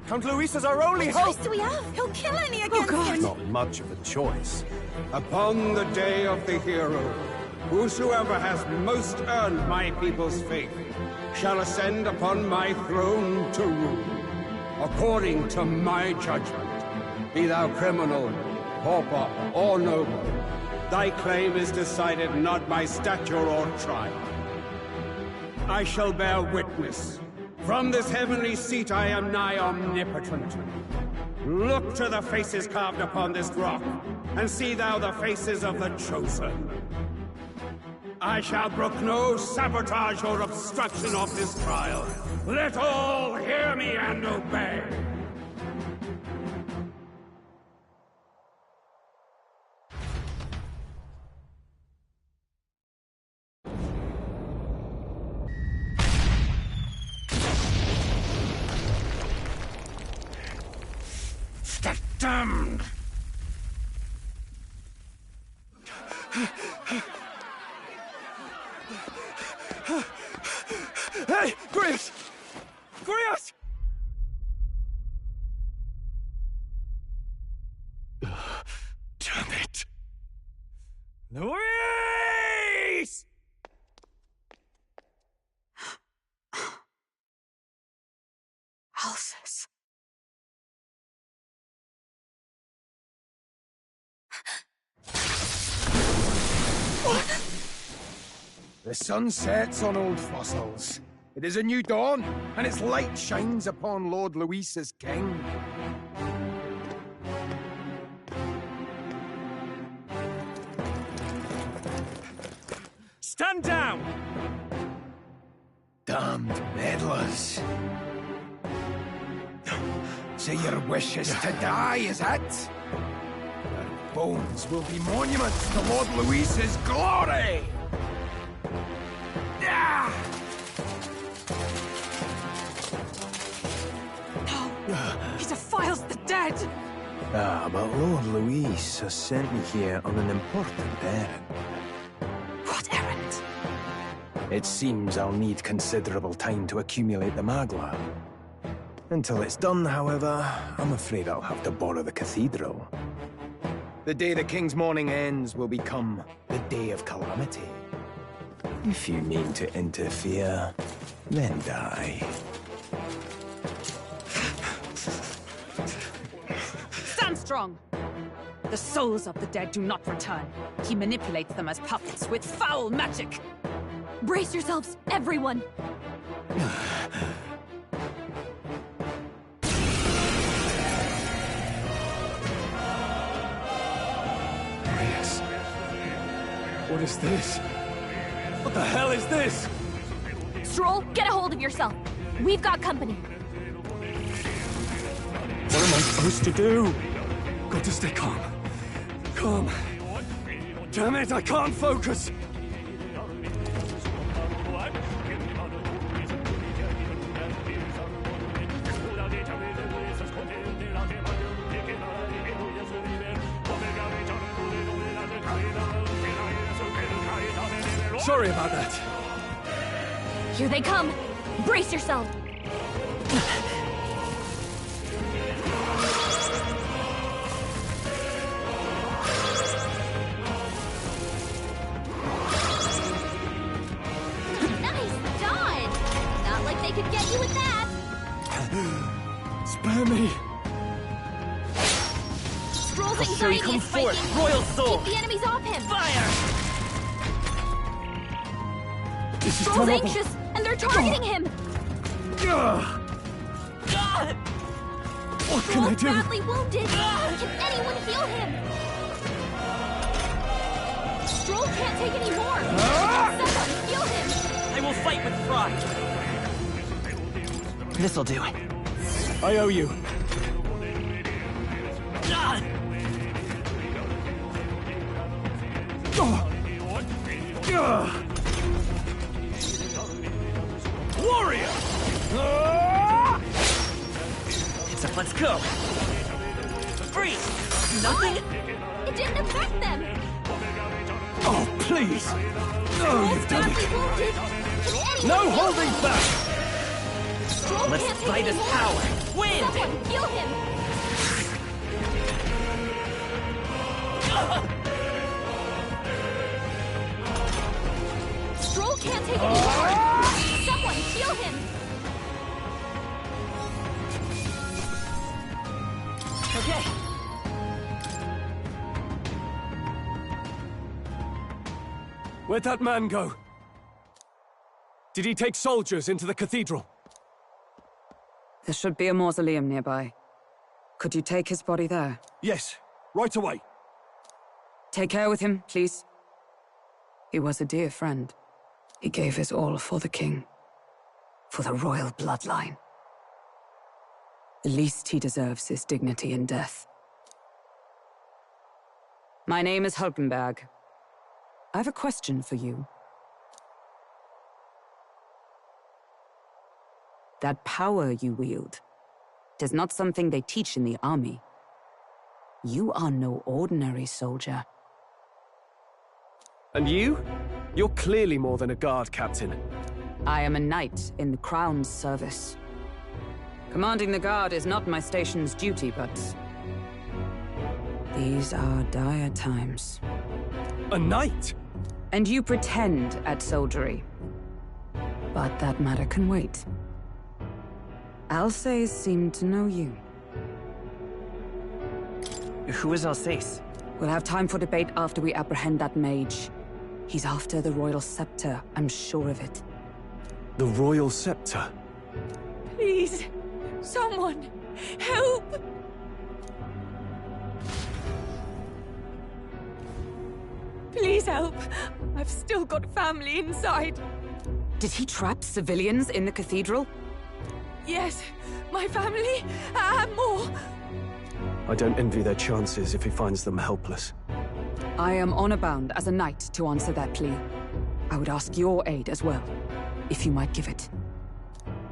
Count Louis is our only hope! What choice do we have? He'll kill any against him! Not much of a choice. Upon the day of the hero, whosoever has most earned my people's faith shall ascend upon my throne to rule, according to my judgment. Be thou criminal, pauper, or noble, thy claim is decided not by stature or trial. I shall bear witness. From this heavenly seat I am nigh omnipotent. Look to the faces carved upon this rock, and see thou the faces of the chosen. I shall brook no sabotage or obstruction of this trial. Let all hear me and obey. The damned! Hey, Grius! Grius! Damn it! Luis! Alphys. The sun sets on old fossils. It is a new dawn, and its light shines upon Lord Luis as king. Stand down! Damned meddlers. So your wish is to die, is it? Your bones will be monuments to Lord Luis's glory! He defiles the dead! Ah, but Lord Luis has sent me here on an important errand. What errand? It seems I'll need considerable time to accumulate the Magla. Until it's done, however, I'm afraid I'll have to borrow the cathedral. The day the King's mourning ends will become the day of calamity. If you mean to interfere, then die. Stand strong! The souls of the dead do not return. He manipulates them as puppets with foul magic! Brace yourselves, everyone! Yes. What is this? What the hell is this? Stroll, get a hold of yourself. We've got company. What am I supposed to do? Got to stay calm. Calm. Damn it, I can't focus! Sorry about that. Here they come. Brace yourself. Nice dodge! Not like they could get you with that! Spare me. Stroll's I'll show you anxiety come is spiking. forth, Royal Soul! Keep the enemies off him! Fire! This is Stroll's terrible. anxious, and they're targeting him! What can I Stroll's do? badly wounded! Can anyone heal him? Stroll can't take any more! Someone heal him! I will fight with pride! This'll do it. I owe you. Warrior! It's up, let's go! Freeze! Nothing? It didn't affect them! Oh, please! No, you've done Badly it! wounded! Can anyone No heal holding him? back! Stroll Let's can't take fight any his more. power! Wind! Someone heal him! Stroll can't take any more! Someone heal him! Okay. Where'd that man go? Did he take soldiers into the cathedral? There should be a mausoleum nearby. Could you take his body there? Yes, right away. Take care with him, please. He was a dear friend. He gave his all for the king. For the royal bloodline. The least he deserves is dignity in death. My name is Hulkenberg. I have a question for you. That power you wield, it is not something they teach in the army. You are no ordinary soldier. And you? You're clearly more than a guard, Captain. I am a knight in the Crown's service. Commanding the guard is not my station's duty, but... these are dire times. A knight? And you pretend at soldiery. But that matter can wait. Alsace seemed to know you. Who is Alsace? We'll have time for debate after we apprehend that mage. He's after the royal scepter, I'm sure of it. The royal scepter? Please, someone, help! Please help. I've still got family inside. Did he trap civilians in the cathedral? Yes, my family, and more. I don't envy their chances if he finds them helpless. I am honor-bound as a knight to answer that plea. I would ask your aid as well, if you might give it.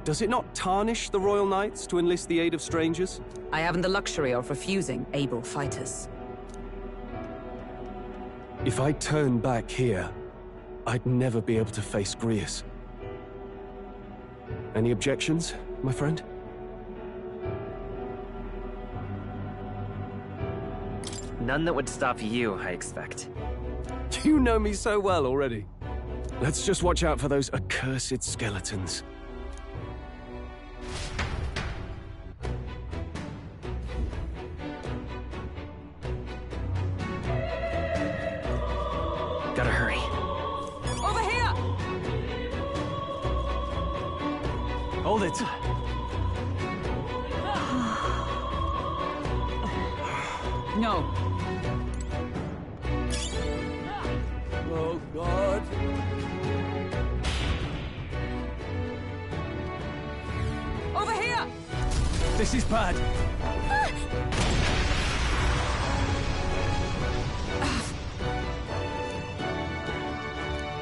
Does it not tarnish the Royal Knights to enlist the aid of strangers? I haven't the luxury of refusing able fighters. If I turn back here, I'd never be able to face Grius. Any objections, my friend? None that would stop you, I expect. You know me so well already. Let's just watch out for those accursed skeletons. Gotta hurry. Over here! Hold it. No. Oh, God. Over here! This is bad.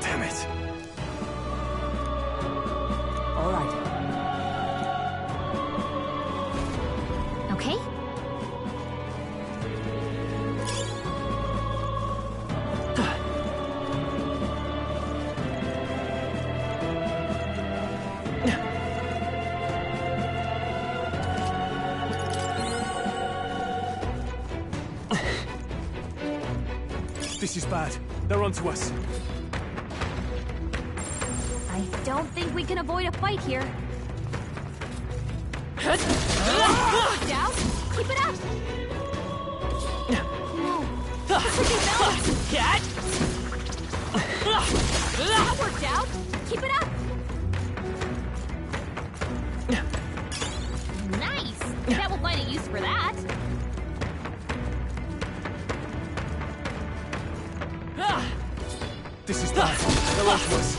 Damn it. All right. Okay? This is bad. They're onto us. I don't think we can avoid a fight here. Down. Keep it up. No. Freaking balance. That worked out. Keep it up. Nice. That will find a use for that. This is bad. They're onto us.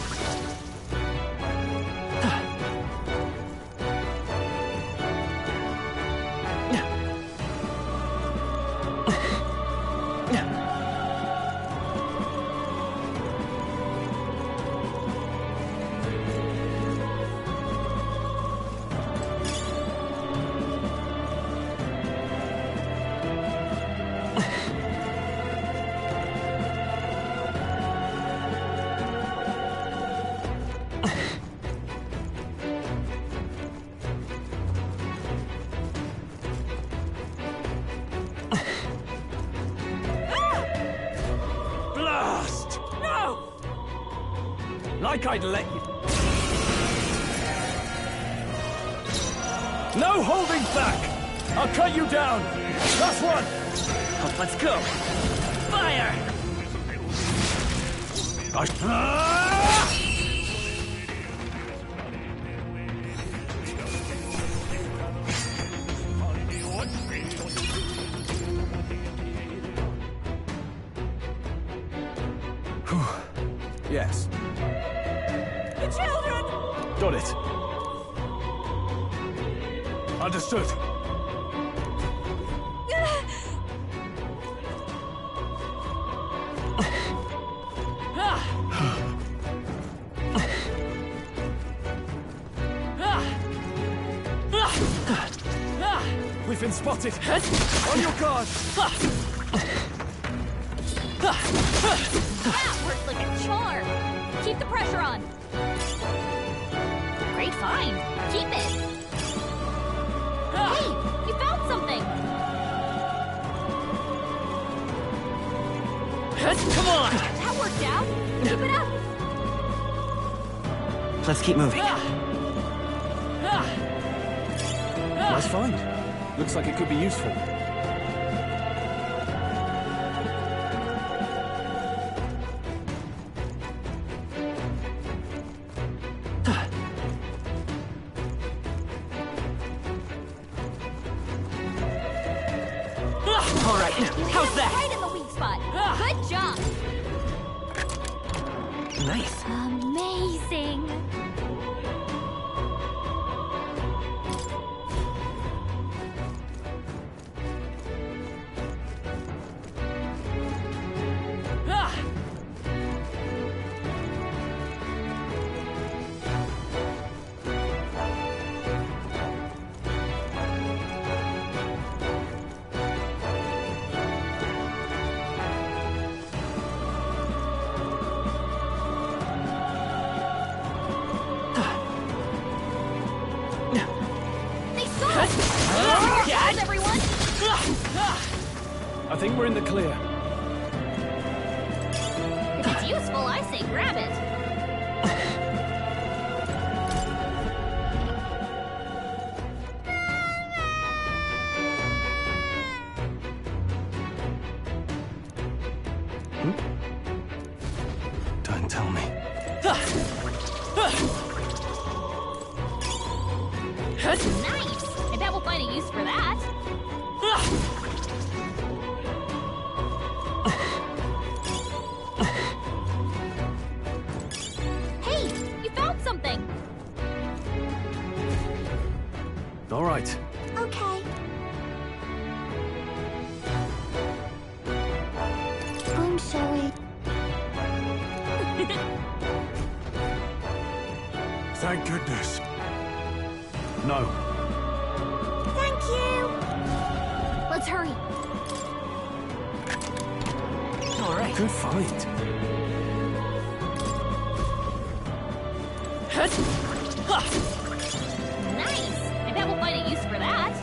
Like I'd let you. No holding back! I'll cut you down! Last one! Oh, let's go! Fire! Yes. The children! Got it. Understood. We've been spotted. On your guard. That worked like a charm. Keep the pressure on. Great find. Keep it. Hey, you found something. Come on! That worked out. Keep it up. Let's keep moving. Nice find. Looks like it could be useful. All right, how's that? Right in the weak spot. Good job. Nice. Amazing. How's everyone? I think we're in the clear. If it's useful, I say grab it. Don't tell me. Nice. I bet we'll find a use for that. Hey, you found something. All right. Okay. I'm sorry. Thank goodness. No. Thank you. Let's hurry. All right. Good find. Nice. I bet we'll find a use for that.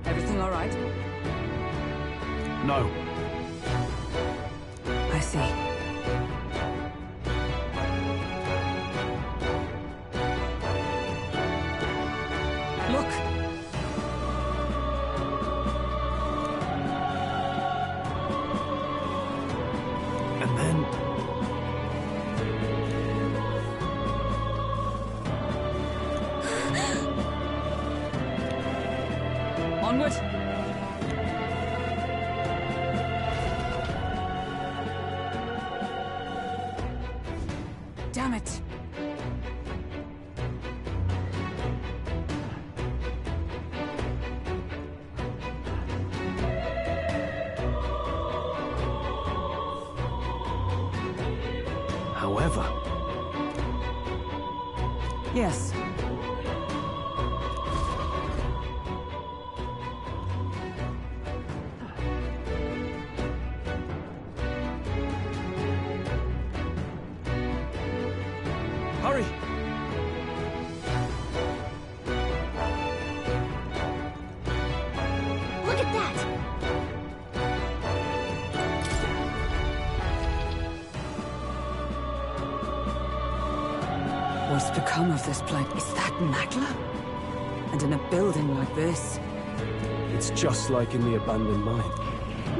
Everything all right? No. I see. Look! And then... Onward! Damn it! However... Yes. Hurry! Look at that. must become of this place? Is that Magla? And in a building like this? It's just like in the abandoned mine.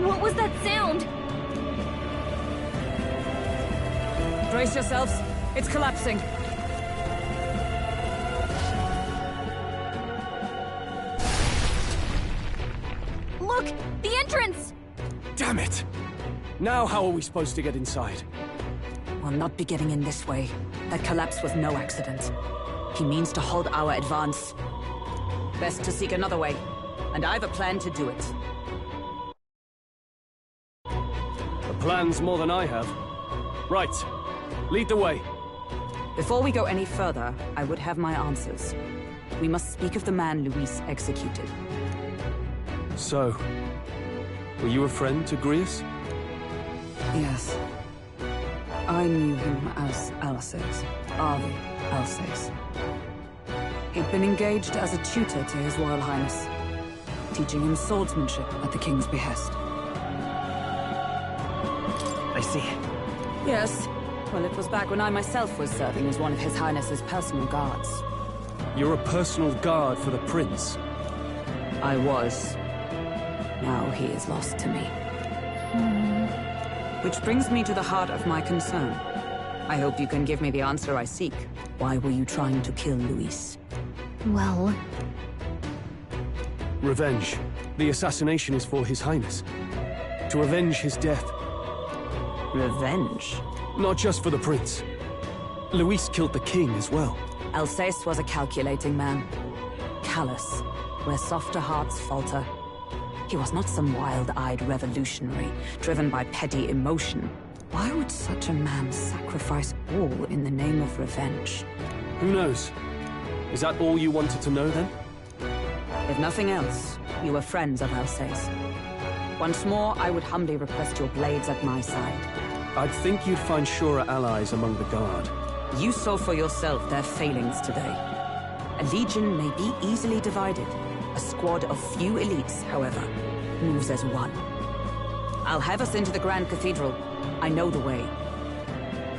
What was that sound? Brace yourselves. It's collapsing. Look! The entrance! Damn it! Now how are we supposed to get inside? We'll not be getting in this way. That collapse was no accident. He means to halt our advance. Best to seek another way. And I've a plan to do it. The plan's more than I have. Right. Lead the way. Before we go any further, I would have my answers. We must speak of the man Luis executed. So, were you a friend to Grius? Yes. I knew him as Alsace, Arvi Alsace. He'd been engaged as a tutor to His Royal Highness, teaching him swordsmanship at the King's behest. I see. Yes. Well, it was back when I myself was serving as one of His Highness's personal guards. You're a personal guard for the Prince? I was. Now he is lost to me. Which brings me to the heart of my concern. I hope you can give me the answer I seek. Why were you trying to kill Luis? Well... Revenge. The assassination is for His Highness. To avenge his death. Revenge? Not just for the Prince. Luis killed the King as well. Alsace was a calculating man. Callous, where softer hearts falter. He was not some wild-eyed revolutionary, driven by petty emotion. Why would such a man sacrifice all in the name of revenge? Who knows? Is that all you wanted to know, then? If nothing else, you were friends of Alsace. Once more, I would humbly request your blades at my side. I'd think you'd find surer allies among the Guard. You saw for yourself their failings today. A legion may be easily divided. A squad of few elites, however, moves as one. I'll have us into the Grand Cathedral. I know the way.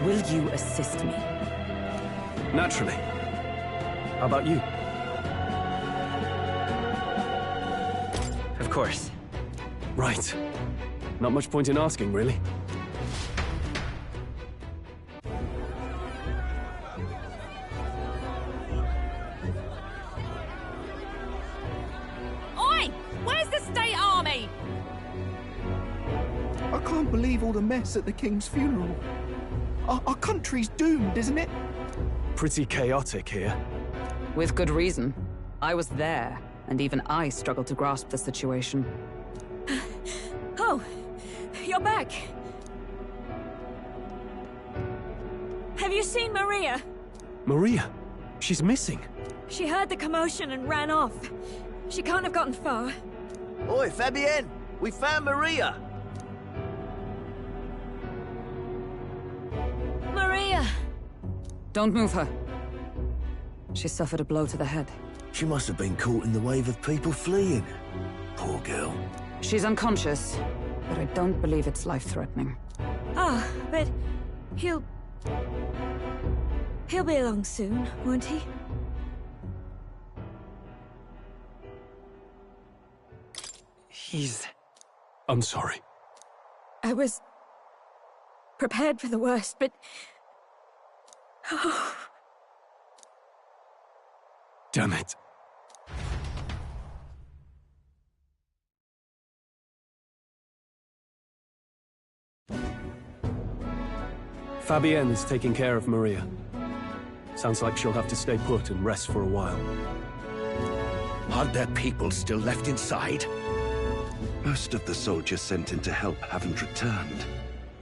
Will you assist me? Naturally. How about you? Of course. Right. Not much point in asking, really. Oi! Where's the state army? I can't believe all the mess at the King's funeral. Our country's doomed, isn't it? Pretty chaotic here. With good reason. I was there, and even I struggled to grasp the situation. Oh, you're back. Have you seen Maria? Maria? She's missing. She heard the commotion and ran off. She can't have gotten far. Oi, Fabienne! We found Maria! Maria! Don't move her. She suffered a blow to the head. She must have been caught in the wave of people fleeing. Poor girl. She's unconscious, but I don't believe it's life-threatening. Ah, but he'll be along soon, won't he? I'm sorry. I was prepared for the worst, but... Oh. Damn it. Fabienne is taking care of Maria. Sounds like she'll have to stay put and rest for a while. Are there people still left inside? Most of the soldiers sent in to help haven't returned.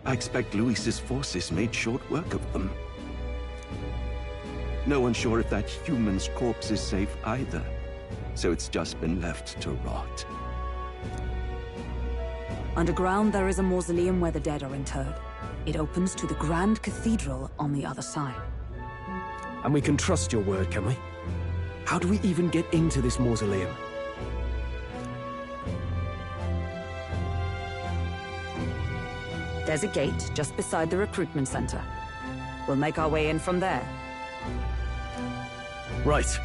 I expect Luis's forces made short work of them. No one's sure if that human's corpse is safe either, so it's just been left to rot. Underground, there is a mausoleum where the dead are interred. It opens to the Grand Cathedral on the other side. And we can trust your word, can we? How do we even get into this mausoleum? There's a gate just beside the recruitment center. We'll make our way in from there. Right.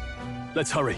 Let's hurry.